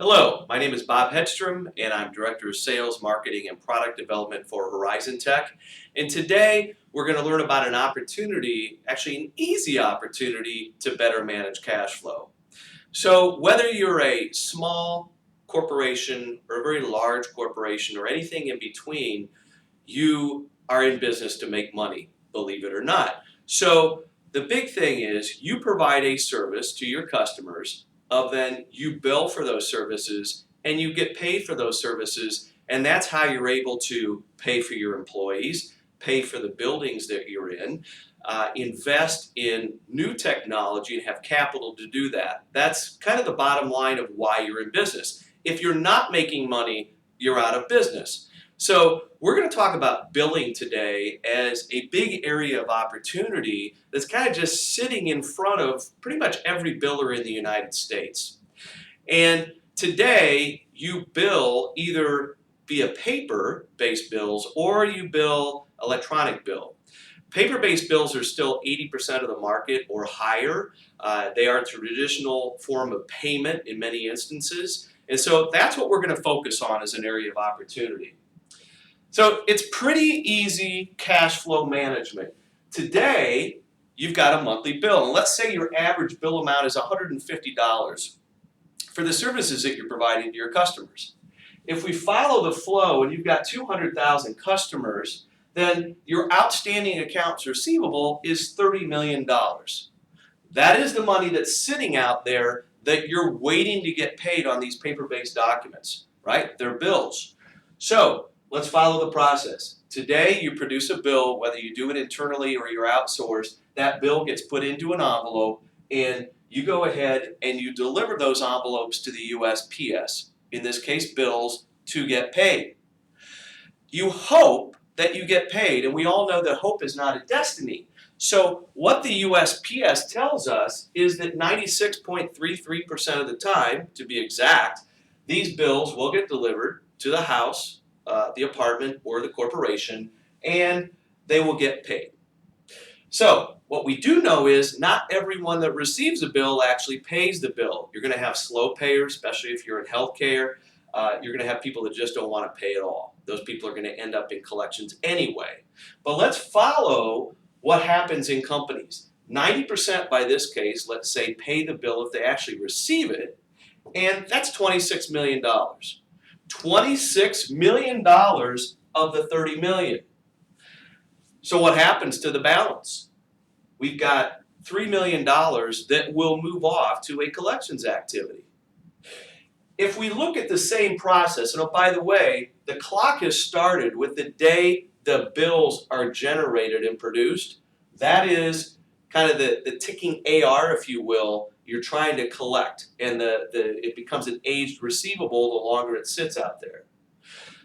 Hello, my name is Bob Hedstrom and I'm Director of Sales, Marketing, and Product Development for Horizon Tech. And today we're going to learn about an opportunity, actually an easy opportunity to better manage cash flow. So whether you're a small corporation or a very large corporation or anything in between, you are in business to make money, believe it or not. So the big thing is you provide a service to your customers, then you bill for those services and you get paid for those services, and that's how you're able to pay for your employees, pay for the buildings that you're in, invest in new technology and have capital to do that. That's kind of the bottom line of why you're in business. If you're not making money, you're out of business. So we're going to talk about billing today as a big area of opportunity that's kind of just sitting in front of pretty much every biller in the United States. And today you bill either via paper-based bills or you bill electronic bill. Paper-based bills are still 80% of the market or higher. They are a traditional form of payment in many instances. And so that's what we're going to focus on as an area of opportunity. So it's pretty easy cash flow management. Today, you've got a monthly bill, and let's say your average bill amount is $150 for the services that you're providing to your customers. If we follow the flow and you've got 200,000 customers, then your outstanding accounts receivable is $30 million. That is the money that's sitting out there that you're waiting to get paid on these paper-based documents, right? They're bills. So let's follow the process. Today, you produce a bill, whether you do it internally or you're outsourced, that bill gets put into an envelope and you go ahead and you deliver those envelopes to the USPS, in this case bills, to get paid. You hope that you get paid, and we all know that hope is not a destiny. So what the USPS tells us is that 96.33% of the time, to be exact, these bills will get delivered to the house, the apartment, or the corporation, and they will get paid. So what we do know is not everyone that receives a bill actually pays the bill. You're going to have slow payers, especially if you're in healthcare. You're going to have people that just don't want to pay at all. Those people are going to end up in collections anyway. But let's follow what happens in companies. 90% by this case, let's say, pay the bill if they actually receive it, and that's $26 million. $26 million of the $30 million. So what happens to the balance? We've got $3 million that will move off to a collections activity. If we look at the same process, and oh, by the way, the clock has started with the day the bills are generated and produced. That is kind of the ticking AR, if you will, you're trying to collect, and it becomes an aged receivable the longer it sits out there.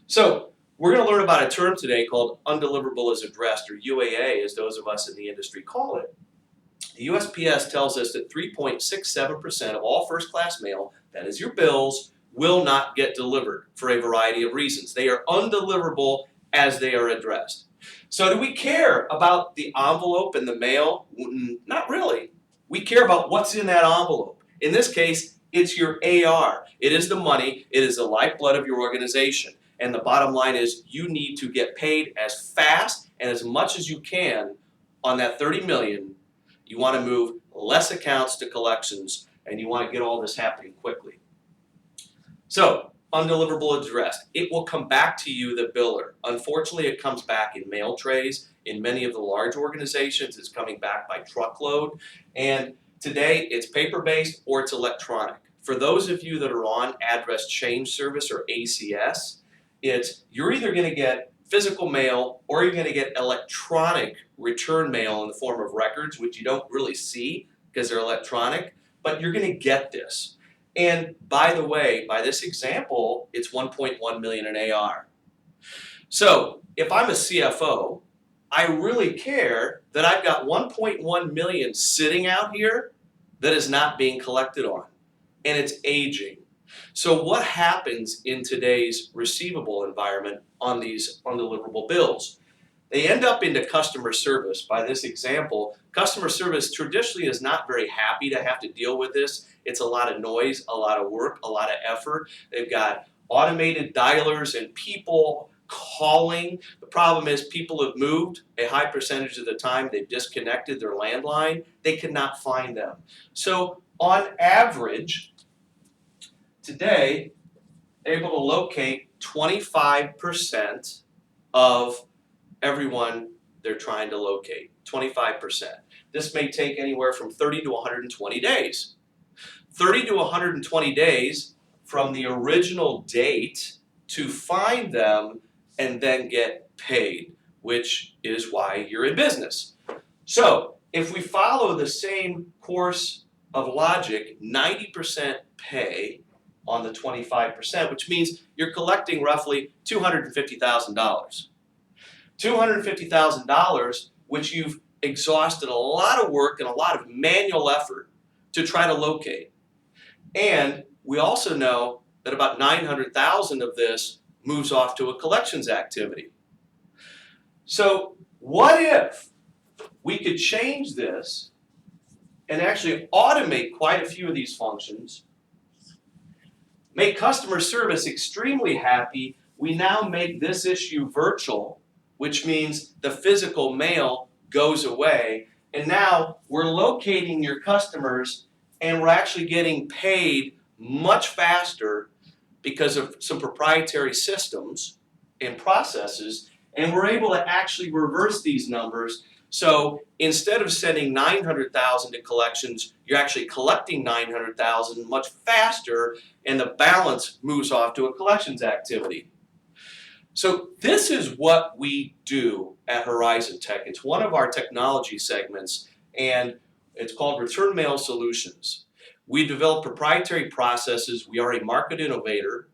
So we're going to learn about a term today called undeliverable as addressed, or UAA, as those of us in the industry call it. The USPS tells us that 3.67% of all first-class mail, that is your bills, will not get delivered for a variety of reasons. They are undeliverable as they are addressed. So do we care about the envelope and the mail? Not really. We care about what's in that envelope. In this case, it's your AR. It is the money. It is the lifeblood of your organization. And the bottom line is you need to get paid as fast and as much as you can on that $30 million. You want to move less accounts to collections, and you want to get all this happening quickly. So, undeliverable addressed. It will come back to you, the biller. Unfortunately, it comes back in mail trays. In many of the large organizations, it's coming back by truckload. And today, it's paper-based or it's electronic. For those of you that are on Address Change Service, or ACS, you're either going to get physical mail or you're going to get electronic return mail in the form of records, which you don't really see because they're electronic, but you're going to get this. And by the way, by this example, it's 1.1 million in AR. So if I'm a CFO, I really care that I've got 1.1 million sitting out here that is not being collected on, and it's aging. So what happens in today's receivable environment on these undeliverable bills? They end up into customer service. By this example, Customer service traditionally is not very happy to have to deal with this. It's a lot of noise, a lot of work, a lot of effort. They've got automated dialers and people calling. The problem is people have moved. A high percentage of the time they've disconnected their landline. They cannot find them. So on average, today, able to locate 25% of everyone they're trying to locate. 25%. This may take anywhere from 30 to 120 days. 30 to 120 days from the original date to find them and then get paid, which is why you're in business. So if we follow the same course of logic, 90% pay on the 25%, which means you're collecting roughly $250,000. $250,000, which you've exhausted a lot of work and a lot of manual effort to try to locate. And we also know that about 900,000 of this moves off to a collections activity. So what if we could change this and actually automate quite a few of these functions, make customer service extremely happy? We now make this issue virtual, which means the physical mail goes away, and now we're locating your customers and we're actually getting paid much faster because of some proprietary systems and processes, and we're able to actually reverse these numbers. So instead of sending 900,000 to collections, you're actually collecting 900,000 much faster, and the balance moves off to a collections activity. So this is what we do at Horizon Tech. It's one of our technology segments, and it's called Return Mail Solutions. We develop proprietary processes. We are a market innovator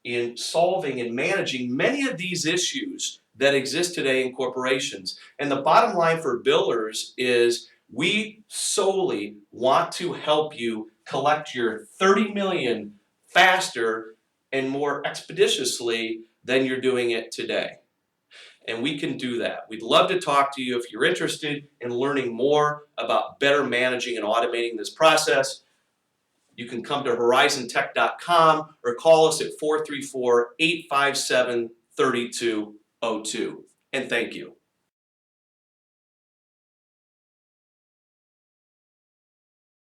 in solving and managing many of these issues that exist today in corporations. And the bottom line for billers is we solely want to help you collect your 30 million faster and more expeditiously than you're doing it today. And we can do that. We'd love to talk to you if you're interested in learning more about better managing and automating this process. You can come to horizontech.com or call us at 434-857-3202. And thank you.